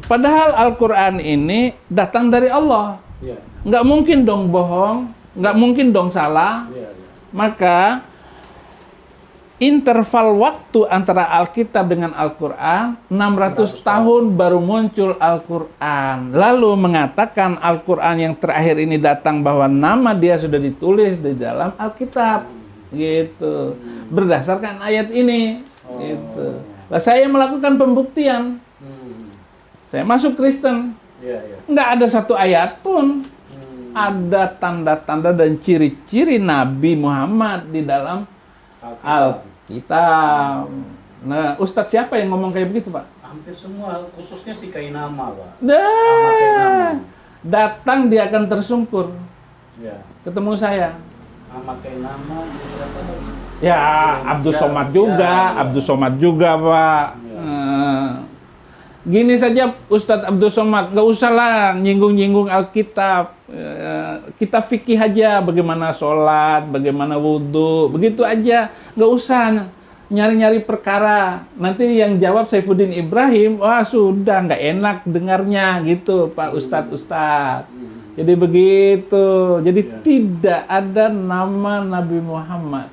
Padahal Al-Quran ini datang dari Allah. Iya. Nggak mungkin dong bohong, nggak mungkin dong salah. Iya. Maka interval waktu antara Alkitab dengan Al-Quran 600 tahun baru muncul Al-Quran. Lalu mengatakan Al-Quran yang terakhir ini datang bahwa nama dia sudah ditulis di dalam Alkitab. Gitu. Berdasarkan ayat ini. Gitu. Nah, saya melakukan pembuktian. Saya masuk Kristen. Nggak ada satu ayat pun. Ada tanda-tanda dan ciri-ciri Nabi Muhammad di dalam Alkitab. Nah, Ustadz siapa yang ngomong kayak begitu, Pak? Hampir semua, khususnya si Kainama, Pak. Datang dia akan tersungkur. Ya. Ketemu saya. Ahmad Kainama, siapa lagi? Ya, Abdus Somad juga, Abdus Somad juga, Pak. Gini saja Ustadz Abdus Somad, nggak usah lah nyinggung-nyinggung Alkitab. Kita fikih aja bagaimana sholat, bagaimana wudhu, begitu aja. Nggak usah nyari-nyari perkara. Nanti yang jawab Saifuddin Ibrahim, wah sudah nggak enak dengarnya gitu Pak Ustadz. Jadi begitu. Jadi tidak ada nama Nabi Muhammad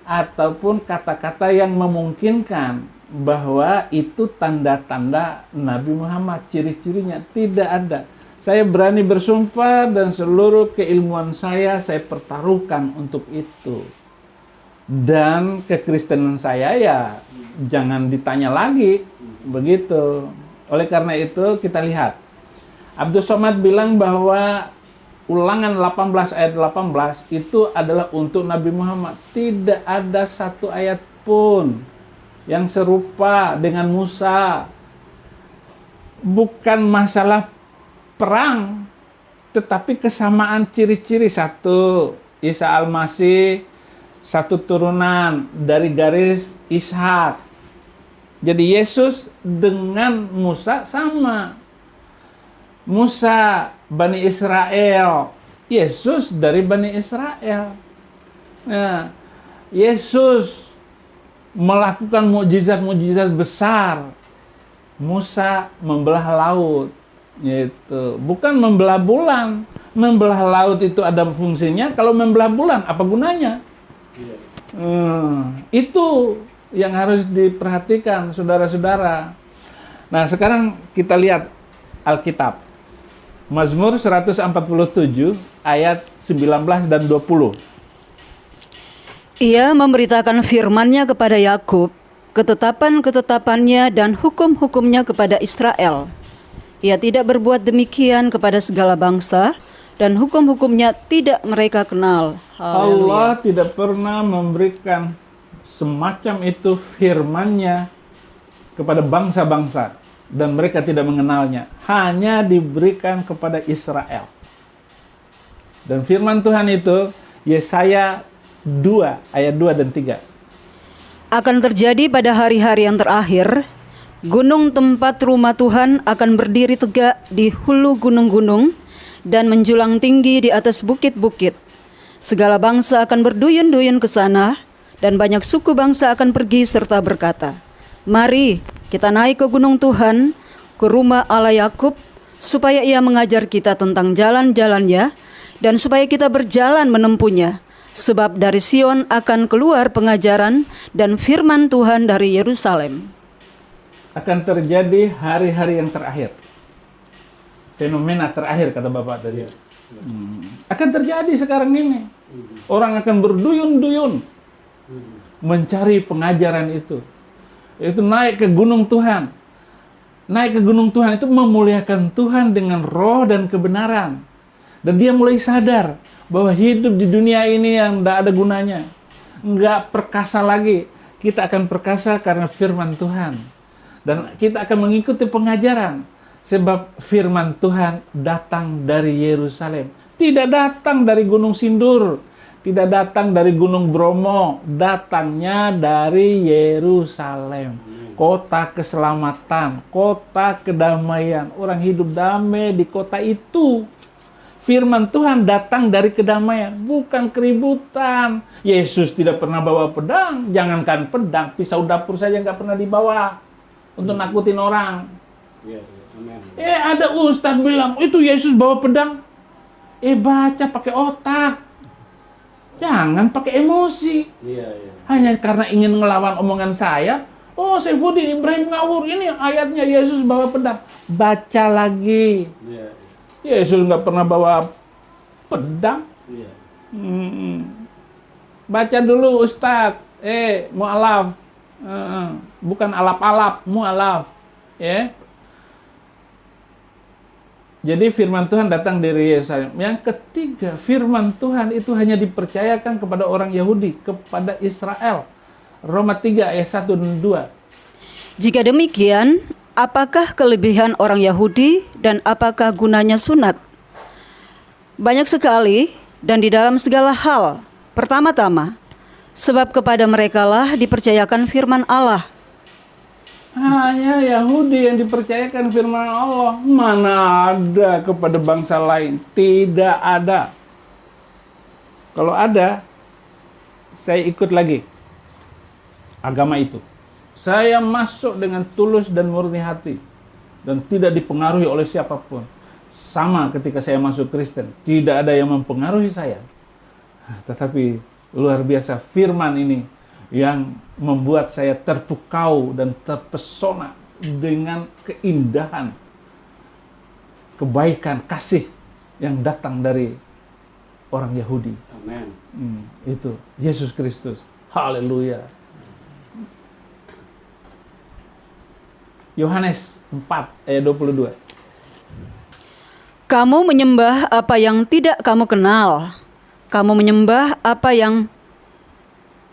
ataupun kata-kata yang memungkinkan bahwa itu tanda-tanda Nabi Muhammad, ciri-cirinya tidak ada. Saya berani bersumpah dan seluruh keilmuan saya pertaruhkan untuk itu. Dan kekristenan saya ya jangan ditanya lagi, begitu. Oleh karena itu kita lihat, Abdus Somad bilang bahwa Ulangan 18 ayat 18 itu adalah untuk Nabi Muhammad. Tidak ada satu ayat pun yang serupa dengan Musa. Bukan masalah perang, tetapi kesamaan ciri-ciri. Satu, Isa Al-Masih, satu turunan dari garis Ishak. Jadi Yesus dengan Musa sama. Musa Bani Israel, Yesus dari Bani Israel. Nah, Yesus melakukan mukjizat-mukjizat besar. Musa membelah laut, gitu. Bukan membelah bulan. Membelah laut itu ada fungsinya. Kalau membelah bulan, apa gunanya? Itu yang harus diperhatikan, saudara-saudara. Nah, sekarang kita lihat Alkitab. Mazmur 147 ayat 19 dan 20. Ia memberitakan firman-Nya kepada Yakub, ketetapan-ketetapannya dan hukum-hukumnya kepada Israel. Ia tidak berbuat demikian kepada segala bangsa, dan hukum-hukumnya tidak mereka kenal. Allah tidak pernah memberikan semacam itu firman-Nya kepada bangsa-bangsa, dan mereka tidak mengenalnya. Hanya diberikan kepada Israel. Dan firman Tuhan itu, Yesaya 2, ayat 2 dan 3. Akan terjadi pada hari-hari yang terakhir, gunung tempat rumah Tuhan akan berdiri tegak di hulu gunung-gunung dan menjulang tinggi di atas bukit-bukit. Segala bangsa akan berduyun-duyun ke sana, dan banyak suku bangsa akan pergi serta berkata, "Mari kita naik ke gunung Tuhan, ke rumah Allah Yakub, supaya Ia mengajar kita tentang jalan-jalannya, dan supaya kita berjalan menempuhnya. Sebab dari Sion akan keluar pengajaran dan firman Tuhan dari Yerusalem." Akan terjadi hari-hari yang terakhir. Fenomena terakhir, kata Bapak tadi. Akan terjadi sekarang ini. Orang akan berduyun-duyun mencari pengajaran itu. Itu naik ke gunung Tuhan. Naik ke gunung Tuhan itu memuliakan Tuhan dengan roh dan kebenaran. Dan dia mulai sadar bahwa hidup di dunia ini yang tidak ada gunanya. Nggak perkasa lagi. Kita akan perkasa karena firman Tuhan. Dan kita akan mengikuti pengajaran. Sebab firman Tuhan datang dari Yerusalem. Tidak datang dari Gunung Sindur. Tidak datang dari Gunung Bromo, datangnya dari Yerusalem. Kota keselamatan, kota kedamaian. Orang hidup damai di kota itu. Firman Tuhan datang dari kedamaian, bukan keributan. Yesus tidak pernah bawa pedang, jangankan pedang, pisau dapur saja nggak pernah dibawa untuk nakutin orang. Amin. Ada ustaz bilang, itu Yesus bawa pedang. Baca pakai otak. Jangan pakai emosi. Iya, iya. Hanya karena ingin ngelawan omongan saya, Saifuddin Ibrahim ngawur, ini ayatnya Yesus bawa pedang. Baca lagi. Iya, Yesus nggak pernah bawa pedang. iya. Baca dulu Ustadz. Mu'alaf. Bukan alap-alap, mu'alaf. Ya. Jadi firman Tuhan datang dari Yerusalem. Yang ketiga, firman Tuhan itu hanya dipercayakan kepada orang Yahudi, kepada Israel. Roma 3 ayat 1 dan 2. Jika demikian, apakah kelebihan orang Yahudi dan apakah gunanya sunat? Banyak sekali dan di dalam segala hal. Pertama-tama, sebab kepada merekalah dipercayakan firman Allah. Hanya Yahudi yang dipercayakan firman Allah. Mana ada kepada bangsa lain? Tidak ada. Kalau ada, saya ikut lagi agama itu. Saya masuk dengan tulus dan murni hati dan tidak dipengaruhi oleh siapapun. Sama ketika saya masuk Kristen, tidak ada yang mempengaruhi saya. Tetapi luar biasa firman ini yang membuat saya terpukau dan terpesona dengan keindahan, kebaikan, kasih yang datang dari orang Yahudi. Amin. Itu Yesus Kristus. Haleluya. Yohanes 4 ayat 22. Kamu menyembah apa yang tidak kamu kenal. Kamu menyembah apa yang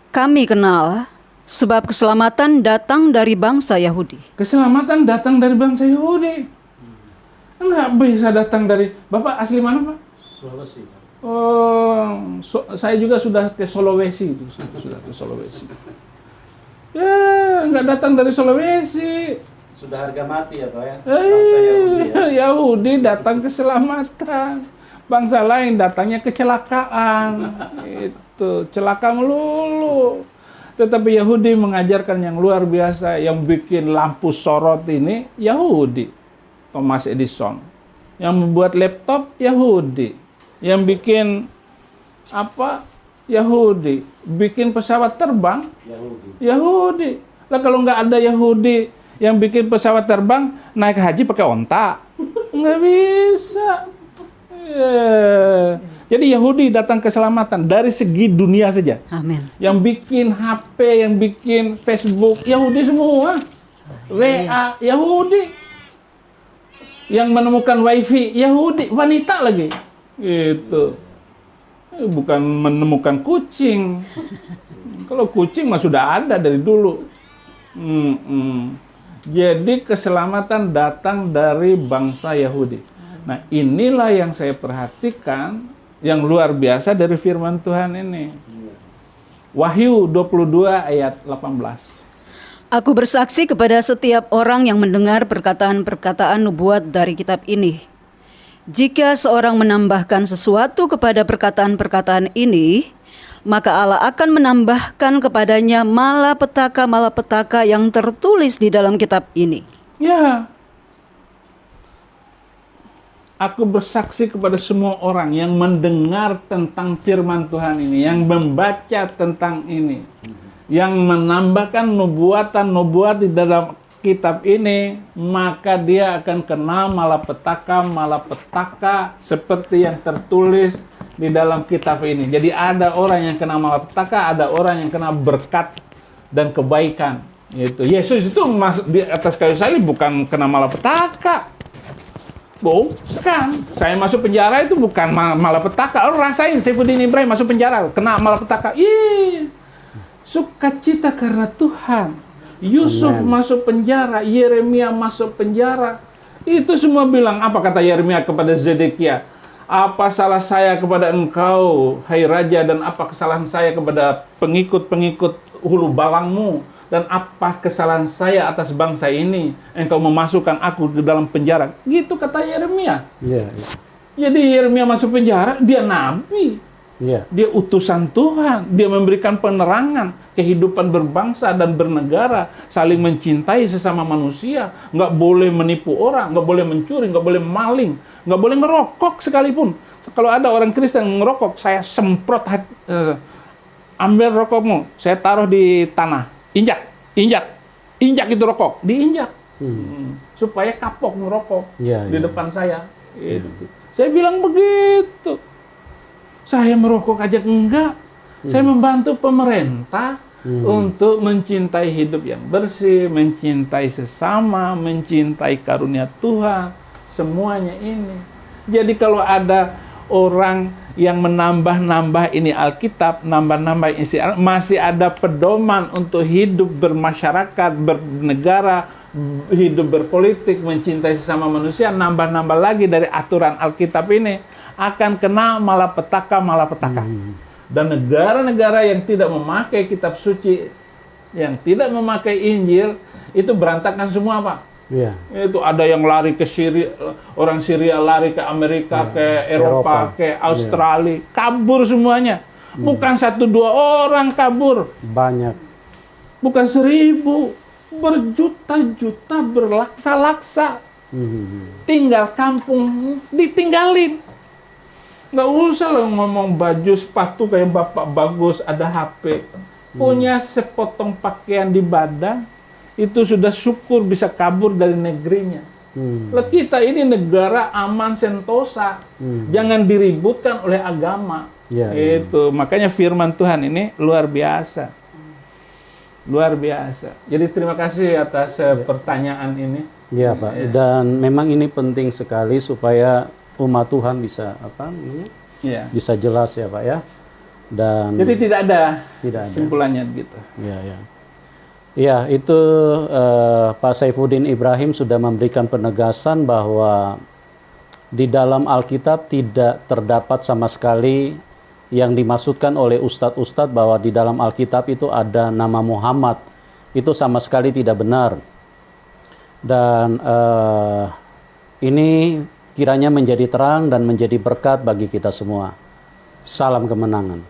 kami kenal, sebab keselamatan datang dari bangsa Yahudi. Keselamatan datang dari bangsa Yahudi. Enggak bisa datang dari... Bapak asli mana, Pak? Sulawesi. Saya juga sudah ke Sulawesi. Sudah ke Sulawesi. Ya, enggak datang dari Sulawesi. Sudah harga mati ya Pak ya? Bangsa Yahudi ya? Yahudi datang keselamatan. Bangsa lain datangnya kecelakaan. Itu, celaka melulu. Tetapi Yahudi mengajarkan yang luar biasa. Yang bikin lampu sorot ini Yahudi. Thomas Edison. Yang membuat laptop Yahudi. Yang bikin apa? Yahudi. Bikin pesawat terbang Yahudi. Lah kalau nggak ada Yahudi yang bikin pesawat terbang, naik haji pakai onta. Nggak bisa. Jadi Yahudi datang keselamatan dari segi dunia saja. Amin. Yang bikin HP, yang bikin Facebook, Yahudi semua. WA, Yahudi. Yang menemukan WiFi, Yahudi. Wanita lagi. Gitu. Bukan menemukan kucing. Kalau kucing mah sudah ada dari dulu. Jadi keselamatan datang dari bangsa Yahudi. Nah, inilah yang saya perhatikan yang luar biasa dari firman Tuhan ini. Wahyu 22 ayat 18. Aku bersaksi kepada setiap orang yang mendengar perkataan-perkataan nubuat dari kitab ini. Jika seorang menambahkan sesuatu kepada perkataan-perkataan ini, maka Allah akan menambahkan kepadanya malapetaka-malapetaka yang tertulis di dalam kitab ini. Ya. Aku bersaksi kepada semua orang yang mendengar tentang firman Tuhan ini, yang membaca tentang ini, yang menambahkan nubuatan-nubuat di dalam kitab ini, maka dia akan kena malapetaka seperti yang tertulis di dalam kitab ini. Jadi ada orang yang kena malapetaka, ada orang yang kena berkat dan kebaikan. Itu Yesus itu masuk di atas kayu salib bukan kena malapetaka. Bukan. Saya masuk penjara itu bukan malapetaka. Rasain Saifuddin Ibrahim masuk penjara, kena malapetaka. Sukacita karena Tuhan. Yusuf masuk penjara, Yeremia masuk penjara. Itu semua bilang apa kata Yeremia kepada Zedekia? Apa salah saya kepada engkau, hai raja, dan apa kesalahan saya kepada pengikut-pengikut hulu balangmu? Dan apa kesalahan saya atas bangsa ini? Engkau memasukkan aku ke dalam penjara. Gitu kata Yeremia. Jadi Yeremia masuk penjara, dia nabi. Iya. Dia utusan Tuhan. Dia memberikan penerangan kehidupan berbangsa dan bernegara, saling mencintai sesama manusia, nggak boleh menipu orang, nggak boleh mencuri, nggak boleh maling, nggak boleh ngerokok sekalipun. Kalau ada orang Kristen yang ngerokok, saya semprot ambil rokokmu, saya taruh di tanah, injak itu rokok, diinjak. Supaya kapok ngerokok Iya, di iya. depan saya. Gitu. Saya bilang begitu. Saya merokok aja enggak. Saya membantu pemerintah untuk mencintai hidup yang bersih, mencintai sesama, mencintai karunia Tuhan, semuanya ini. Jadi kalau ada orang yang menambah-nambah ini Alkitab, nambah-nambah isi masih ada pedoman untuk hidup bermasyarakat, bernegara, hidup berpolitik, mencintai sesama manusia, nambah-nambah lagi dari aturan Alkitab ini, akan kena malapetaka. Dan negara-negara yang tidak memakai kitab suci, yang tidak memakai Injil, itu berantakan semua, Pak. Iya. Itu ada yang lari ke Syria, orang Syria lari ke Amerika, ke Eropa, ke Australia, kabur semuanya. Bukan 1-2 orang kabur, Banyak. bukan 1000, berjuta-juta, berlaksa-laksa. Tinggal kampung, ditinggalin. Nggak usah lah ngomong baju sepatu kayak bapak bagus, ada HP. Punya sepotong pakaian di badan, itu sudah syukur bisa kabur dari negerinya. Lah kita ini negara aman sentosa, jangan diributkan oleh agama. Ya, Itu makanya firman Tuhan ini luar biasa, luar biasa. Jadi terima kasih atas pertanyaan ini. Iya, Pak. Dan memang ini penting sekali supaya umat Tuhan bisa Iya. bisa jelas ya, Pak ya. Dan Jadi tidak ada Tidak ada. simpulannya gitu. ya. Ya, itu Pak Saifuddin Ibrahim sudah memberikan penegasan bahwa di dalam Alkitab tidak terdapat sama sekali yang dimaksudkan oleh ustadz-ustadz bahwa di dalam Alkitab itu ada nama Muhammad. Itu sama sekali tidak benar. Dan ini kiranya menjadi terang dan menjadi berkat bagi kita semua. Salam kemenangan.